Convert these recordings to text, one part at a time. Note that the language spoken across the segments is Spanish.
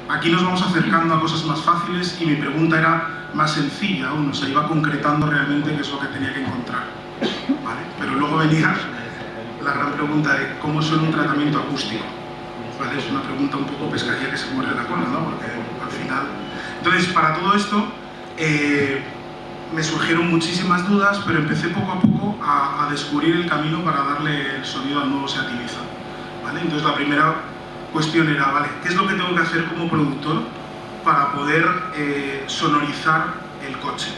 aquí nos vamos acercando a cosas más fáciles y mi pregunta era más sencilla aún, o sea, iba concretando realmente qué es lo que tenía que encontrar, ¿vale? Pero luego venía la gran pregunta de cómo suena un tratamiento acústico, ¿vale? Es una pregunta un poco pescaría que se muerde la cola, ¿no? Porque al final... Entonces, para todo esto, me surgieron muchísimas dudas, pero empecé poco a poco a descubrir el camino para darle el sonido al nuevo Seat Ibiza, ¿vale? Entonces, la primera cuestión era, ¿vale? ¿Qué es lo que tengo que hacer como productor para poder sonorizar el coche?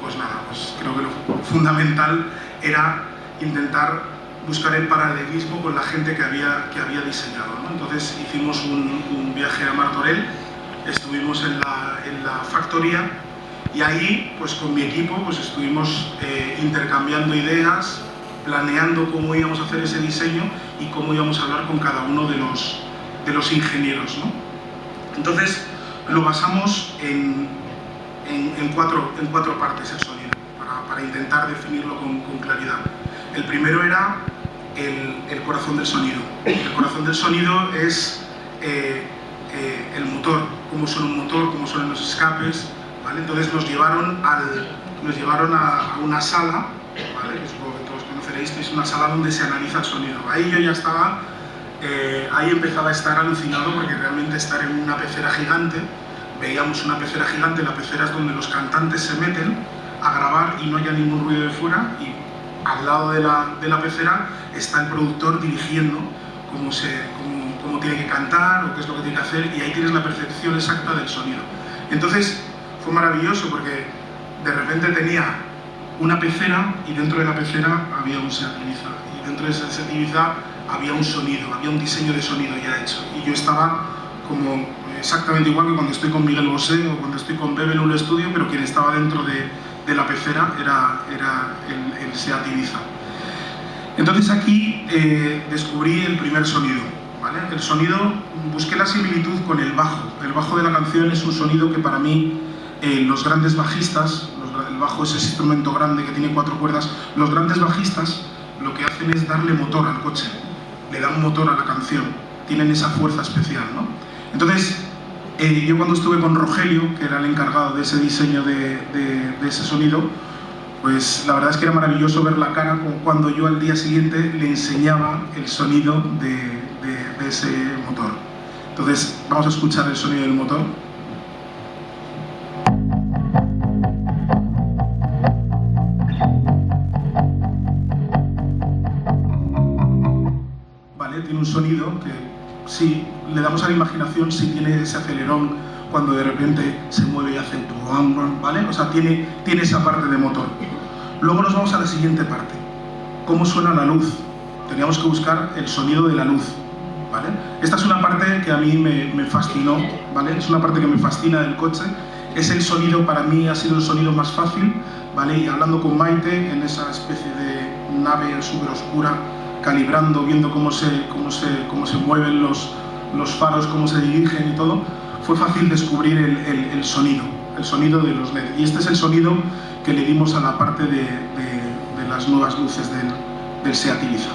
Pues nada, pues creo que lo fundamental era intentar buscar el paralelismo con la gente que había diseñado, ¿no? Entonces hicimos un viaje a Martorell, estuvimos en la factoría y ahí, pues con mi equipo, pues estuvimos intercambiando ideas, planeando cómo íbamos a hacer ese diseño y cómo íbamos a hablar con cada uno de los ingenieros, ¿no? Entonces lo basamos en cuatro partes el sonido, para intentar definirlo con claridad. El primero era el corazón del sonido. El corazón del sonido es el motor, cómo suena un motor, cómo suenan los escapes, ¿vale? Entonces nos llevaron a una sala, ¿vale? Que supongo que todos conoceréis, que es una sala donde se analiza el sonido. Ahí yo ya estaba, ahí empezaba a estar alucinado porque realmente estar en una pecera gigante, veíamos una pecera gigante, la pecera es donde los cantantes se meten a grabar y no haya ningún ruido de fuera, y al lado de la pecera está el productor dirigiendo cómo tiene que cantar o qué es lo que tiene que hacer, y ahí tienes la percepción exacta del sonido. Entonces fue maravilloso porque de repente tenía una pecera y dentro de la pecera había un Seat Ibiza, y dentro de ese Seat Ibiza había un sonido, había un diseño de sonido ya hecho, y yo estaba como exactamente igual que cuando estoy con Miguel Bosé o cuando estoy con Bebe en un estudio, pero quien estaba dentro de la pecera era el Seat Ibiza. Entonces aquí descubrí el primer sonido, ¿vale? El sonido, busqué la similitud con el bajo. El bajo de la canción es un sonido que para mí, los grandes bajistas, el bajo es ese instrumento grande que tiene 4 cuerdas, los grandes bajistas lo que hacen es darle motor al coche, le dan motor a la canción, tienen esa fuerza especial, ¿no? Entonces, yo cuando estuve con Rogelio, que era el encargado de ese diseño de ese sonido, pues la verdad es que era maravilloso ver la cara cuando yo al día siguiente le enseñaba el sonido de ese motor. Entonces, vamos a escuchar el sonido del motor. Vale, tiene un sonido que, si le damos a la imaginación, si tiene ese acelerón cuando de repente se mueve y hace ¿vale? O sea, tiene esa parte de motor. Luego nos vamos a la siguiente parte. ¿Cómo suena la luz? Teníamos que buscar el sonido de la luz, ¿vale? Esta es una parte que a mí me fascinó, ¿vale? Es una parte que me fascina del coche. Es el sonido, para mí ha sido el sonido más fácil, ¿vale? Y hablando con Maite en esa especie de nave súper oscura, calibrando, viendo cómo se mueven los faros, cómo se dirigen y todo, fue fácil descubrir el sonido de los LED. Y este es el sonido que le dimos a la parte de las nuevas luces del Seat Ibiza.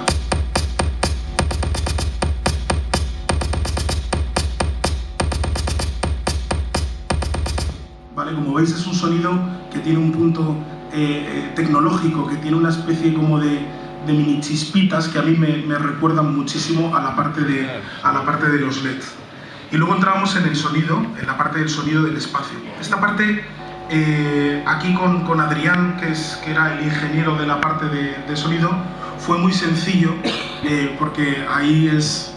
Vale, como veis es un sonido que tiene un punto tecnológico, que tiene una especie como de mini chispitas que a mí me recuerdan muchísimo a la parte de los LED. Y luego entramos en el sonido, en la parte del sonido del espacio. Esta parte, aquí con Adrián, que era el ingeniero de la parte de sonido, fue muy sencillo, porque ahí es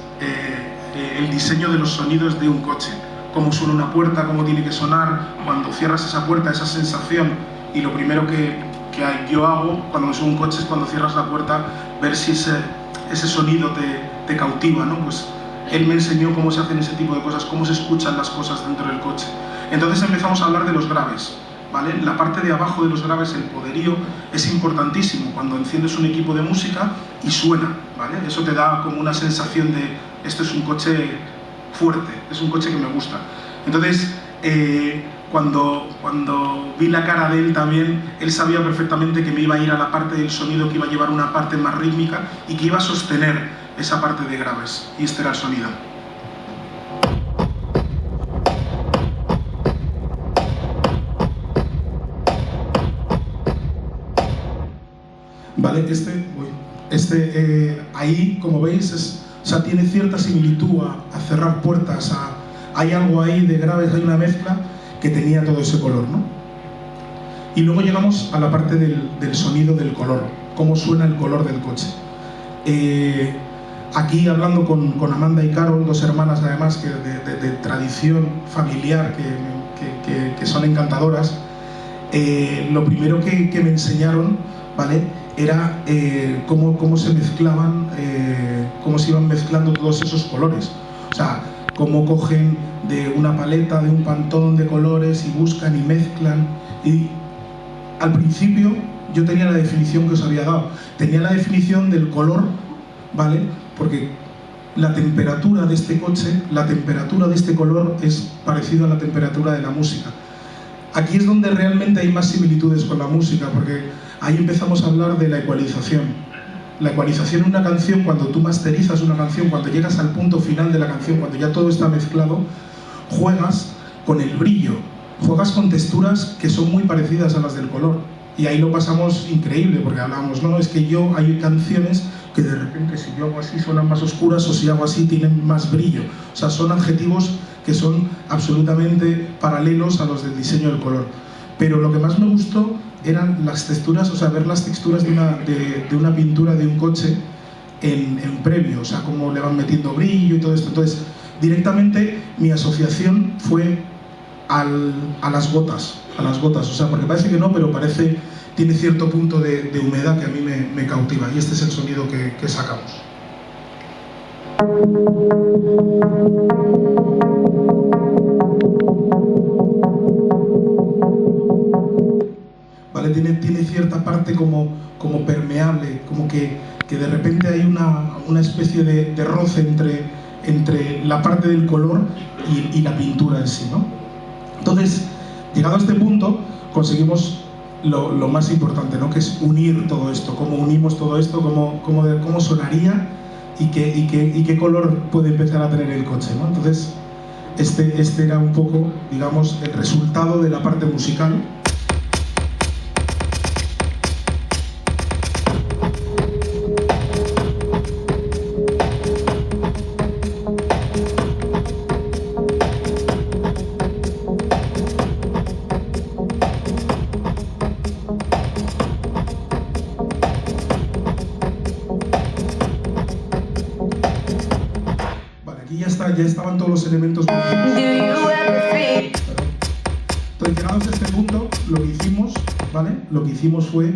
el diseño de los sonidos de un coche. Cómo suena una puerta, cómo tiene que sonar, cuando cierras esa puerta, esa sensación. Y lo primero que yo hago cuando me subo a un coche es, cuando cierras la puerta, ver si ese sonido te cautiva, ¿no? Pues él me enseñó cómo se hacen ese tipo de cosas, cómo se escuchan las cosas dentro del coche. Entonces empezamos a hablar de los graves, ¿vale? La parte de abajo de los graves, el poderío, es importantísimo cuando enciendes un equipo de música y suena, ¿vale? Eso te da como una sensación de, esto es un coche fuerte, es un coche que me gusta. Entonces, cuando vi la cara de él también, él sabía perfectamente que me iba a ir a la parte del sonido, que iba a llevar una parte más rítmica y que iba a sostener esa parte de graves, y este era el sonido. Vale, ahí, como veis, o sea, tiene cierta similitud a cerrar puertas, hay algo ahí de graves, hay una mezcla que tenía todo ese color, ¿no? Y luego llegamos a la parte del sonido del color, cómo suena el color del coche. Aquí hablando con Amanda y Carol, dos hermanas además que de tradición familiar que son encantadoras, lo primero que me enseñaron, ¿vale?, era cómo se mezclaban, cómo se iban mezclando todos esos colores. O sea, cómo cogen de una paleta, de un pantón de colores y buscan y mezclan. Y al principio yo tenía la definición que os había dado. Tenía la definición del color, ¿vale? Porque la temperatura de este coche, la temperatura de este color es parecida a la temperatura de la música. Aquí es donde realmente hay más similitudes con la música, porque ahí empezamos a hablar de la ecualización. La ecualización en una canción, cuando tú masterizas una canción, cuando llegas al punto final de la canción, cuando ya todo está mezclado, juegas con el brillo, juegas con texturas que son muy parecidas a las del color. Y ahí lo pasamos increíble, porque hablábamos, no, es que hay canciones que de repente si yo hago así suenan más oscuras, o si hago así tienen más brillo. O sea, son adjetivos que son absolutamente paralelos a los del diseño del color. Pero lo que más me gustó eran las texturas, o sea, ver las texturas de una pintura de un coche en previo, o sea, cómo le van metiendo brillo y todo esto. Entonces, directamente mi asociación fue a las gotas, o sea, porque parece que no, pero tiene cierto punto de humedad que a mí me cautiva, y este es el sonido que sacamos. ¿Vale? Tiene cierta parte como permeable, como que de repente hay una especie de roce entre la parte del color y la pintura en sí, ¿no? Entonces, llegado a este punto, conseguimos lo más importante, ¿no?, que es unir todo esto, cómo unimos todo esto, cómo sonaría y qué color puede empezar a tener el coche, ¿no? Entonces, este era un poco, digamos, el resultado de la parte musical. Ya estaban todos los elementos. Entonces, llegados a este punto, lo que hicimos, ¿vale?, lo que hicimos fue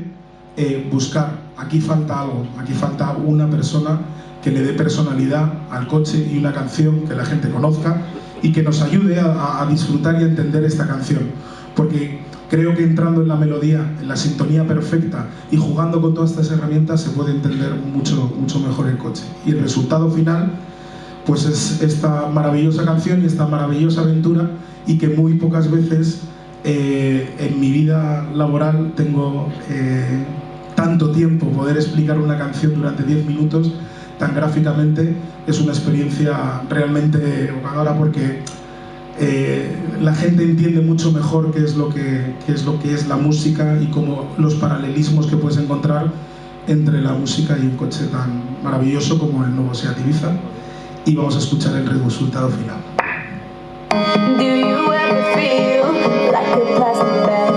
buscar, aquí falta algo, aquí falta una persona que le dé personalidad al coche y una canción que la gente conozca y que nos ayude a disfrutar y a entender esta canción. Porque creo que entrando en la melodía, en la sintonía perfecta y jugando con todas estas herramientas se puede entender mucho mejor el coche. Y el resultado final, pues es esta maravillosa canción y esta maravillosa aventura, y que muy pocas veces en mi vida laboral tengo tanto tiempo. Poder explicar una canción durante 10 minutos tan gráficamente es una experiencia realmente evocadora, porque la gente entiende mucho mejor qué es lo que es la música y cómo los paralelismos que puedes encontrar entre la música y un coche tan maravilloso como el nuevo Seat Ibiza. Y vamos a escuchar el resultado final. Do you ever feel like a plastic bag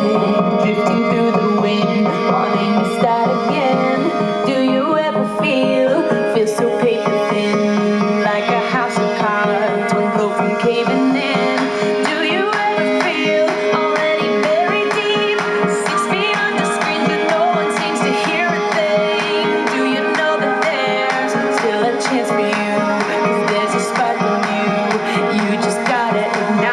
drifting through the wind, wanting to start again? Do you ever feel so paper thin, like a house of cards, one blow from caving in? Do you ever feel already buried deep, 6 feet under screens but no one seems to hear a thing? Do you know that there's still a chance for you? There's a spark in you, you just gotta ignite.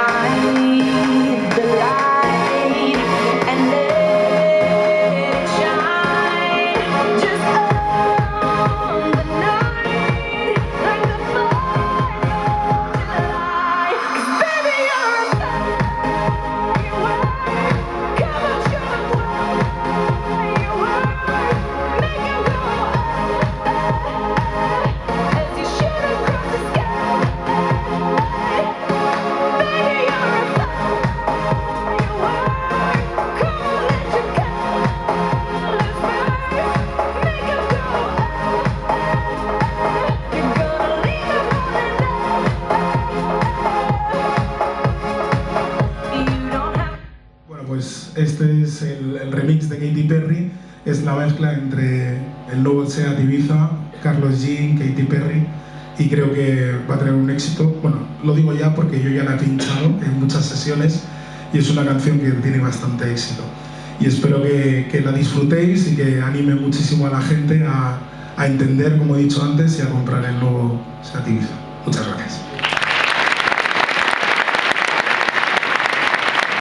de Katy Perry es la mezcla entre el nuevo Seat Ibiza, Carlos Jean, Katy Perry, y creo que va a tener un éxito. Bueno, lo digo ya porque yo ya la he pinchado en muchas sesiones y es una canción que tiene bastante éxito. Y espero que la disfrutéis y que anime muchísimo a la gente a entender, como he dicho antes, y a comprar el nuevo Seat Ibiza. Muchas gracias.